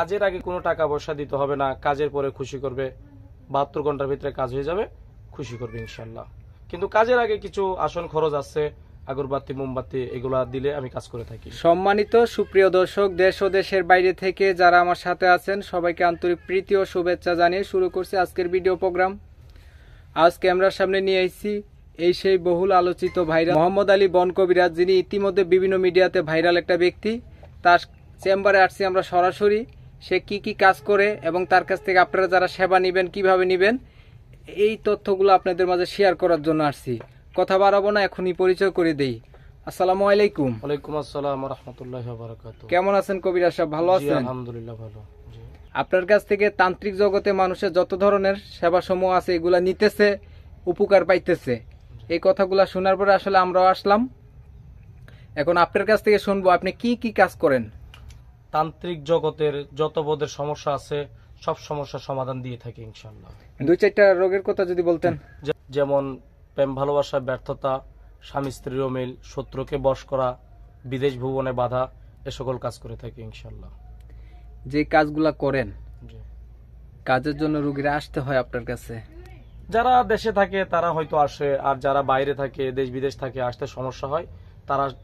কাজের আগে কোনো টাকা পয়সা দিতে হবে না, কাজের পরে খুশি করবে। 72 ঘন্টার ভিতরে কাজ হয়ে যাবে, খুশি করবে ইনশাল্লাহ। কিন্তু কাজের আগে কিছু আসন খরচ আছে, আগরবাতি মোমবাতি এগুলা দিলে আমি কাজ করে থাকি। সম্মানিত সুপ্রিয় দর্শক, দেশ ও দেশের বাইরে থেকে যারা আমার সাথে আছেন সবাইকে আন্তরিক প্রীতি ও শুভেচ্ছা জানিয়ে শুরু করছি আজকের ভিডিও প্রোগ্রাম। আজ ক্যামেরার সামনে নিয়ে এসেছি এই সেই বহুল আলোচিত ভাইরাল মোহাম্মদ আলী বন কবিরাজ, যিনি ইতিমধ্যে বিভিন্ন মিডিয়াতে ভাইরাল একটা ব্যক্তি। তার চেম্বারে আসছি আমরা সরাসরি, সে কি কি কাজ করে এবং তার কাছ থেকে আপনারা যারা সেবা নেবেন কিভাবে নেবেন এই তথ্যগুলো আপনাদের মাঝে শেয়ার করার জন্য আসছি। কথা বাড়াবো না, এখনই পরিচয় করে দেই। আসসালামু আলাইকুম। ওয়ালাইকুম আসসালাম ওয়া রাহমাতুল্লাহি ওয়া বারাকাতুহু। কেমন আছেন কবিরাজ সাহেব, ভালো আছেন? আলহামদুলিল্লাহ ভালো। জি। আপনার কাছ থেকে তান্ত্রিক জগতে মানুষের যত ধরনের সেবা সমূহ আছে এগুলা নিতেছে, উপকার পাইতেছে। এই কথাগুলা শোনার পরে আসলে আমরাও আসলাম। এখন আপনার কাছ থেকে শুনবো আপনি কি কি কাজ করেন। তান্ত্রিক জগতের যত বোধের সমস্যা আছে সব সমস্যার সমাধান দিয়ে থাকি ইনশাল্লাহ। দুই চারটা রোগের কথা যদি বলতেন। যেমন প্রেম ভালোবাসার ব্যর্থতা, স্বামী স্ত্রীর অমিল, শত্রুকে বশ করা, বিদেশ ভ্রমণে বাধা, এ সকল কাজ করে থাকি ইনশাল্লাহ। যে কাজগুলা করেন, জি। কাজের জন্য রোগীরা আসতে হয় আপনার কাছে? যারা দেশে থাকে তারা হয়তো আসে, আর যারা বাইরে থাকে দেশ বিদেশ থাকে আসতে সমস্যা হয়,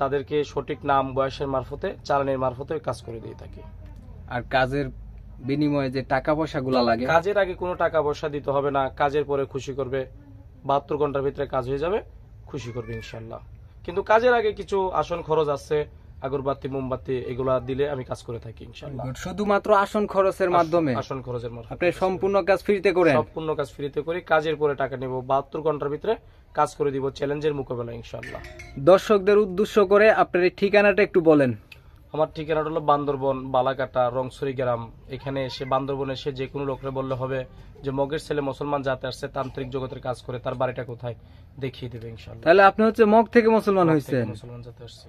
তাদেরকে সঠিক নাম বয়সের মারফতে চালানের মারফতে কাজ করে দিয়ে থাকি। আর কাজের বিনিময়ে যে টাকা পয়সা গুলা লাগে, কাজের আগে কোনো টাকা পয়সা দিতে হবে না, কাজের পরে খুশি করবে। 72 ঘন্টার ভিতরে কাজ হয়ে যাবে, খুশি করবে ইনশাল্লাহ। কিন্তু কাজের আগে কিছু আসন খরচ আছে, আগরবাতি মোমবাতি এগুলা দিলে আমি কাজ করে থাকি ইনশাল্লাহ। শুধুমাত্র আসন খরচের মাধ্যমে? আসন খরচের মাধ্যমে। আপনি সম্পূর্ণ কাজ ফ্রিতে করেন? সম্পূর্ণ কাজ ফ্রিতে করি, কাজের পরে টাকা নেব। 72 ঘন্টার ভিতরে কাজ করে দিব, চ্যালেঞ্জের মোকাবেলা ইনশাল্লাহ। দর্শকদের উদ্দেশ্য করে আপনার এই ঠিকানাটা একটু বলেন। আমার ঠিকানাটা হলো বান্দরবন, বালাকাটা, রংছড়ি গ্রাম। এখানে এসে বান্দরবন এসে যে কোনো লোকরে বললে হবে যে মগের ছেলে মুসলমান জাতে আসছে, তান্ত্রিক জগতের কাজ করে, তার বাড়িটা কোথায় দেখিয়ে দেবে ইনশাল্লাহ। তাহলে আপনি হচ্ছে মগ থেকে মুসলমান হয়েছেন? মুসলমান জাতে আসছে।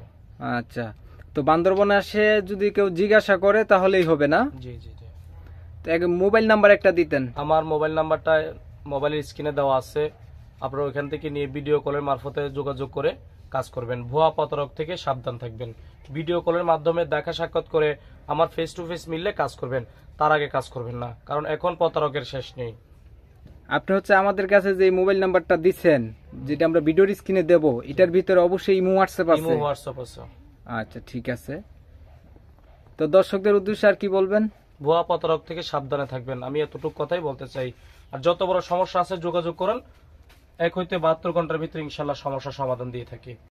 আচ্ছা, তো বান্দরবনে আসে যদি কেউ জিজ্ঞাসা করে তাহলেই হবে না? জি জি জি। তো মোবাইল নাম্বার একটা দিতেন। আমার মোবাইল নাম্বারটা মোবাইলের স্ক্রিনে দেওয়া আছে, আপনারা ওইখান থেকে নিয়ে ভিডিও কলের মারফতে যোগাযোগ করে কাজ করবেন। ভুয়া প্রতারক থেকে সাবধান থাকবেন। ভিডিও কলের মাধ্যমে দেখা সাক্ষাৎ করে আমার ফেস টু ফেস মিললে কাজ করবেন, তার আগে কাজ করবেন না, কারণ এখন প্রতারকের শেষ নেই। আপনি হচ্ছে আমাদের কাছে যে মোবাইল নাম্বারটা দিচ্ছেন, যেটা আমরা ভিডিওর স্ক্রিনে দেব, এটার ভিতরে অবশ্যই ইমো হোয়াটসঅ্যাপ আছে? ইমো হোয়াটসঅ্যাপ আছে। আচ্ছা, ঠিক আছে। তো দর্শকদের উদ্দেশ্যে আর কি বলবেন? ভুয়া প্রতারক থেকে সাবধানে থাকবেন, আমি এতটুকু কথাই বলতে চাই। আর যত বড় সমস্যা আছে যোগাযোগ করেন, 1 হইতে 72 ঘন্টার ভিতরে ইনশাল্লাহ সমস্যার সমাধান দিয়ে থাকি।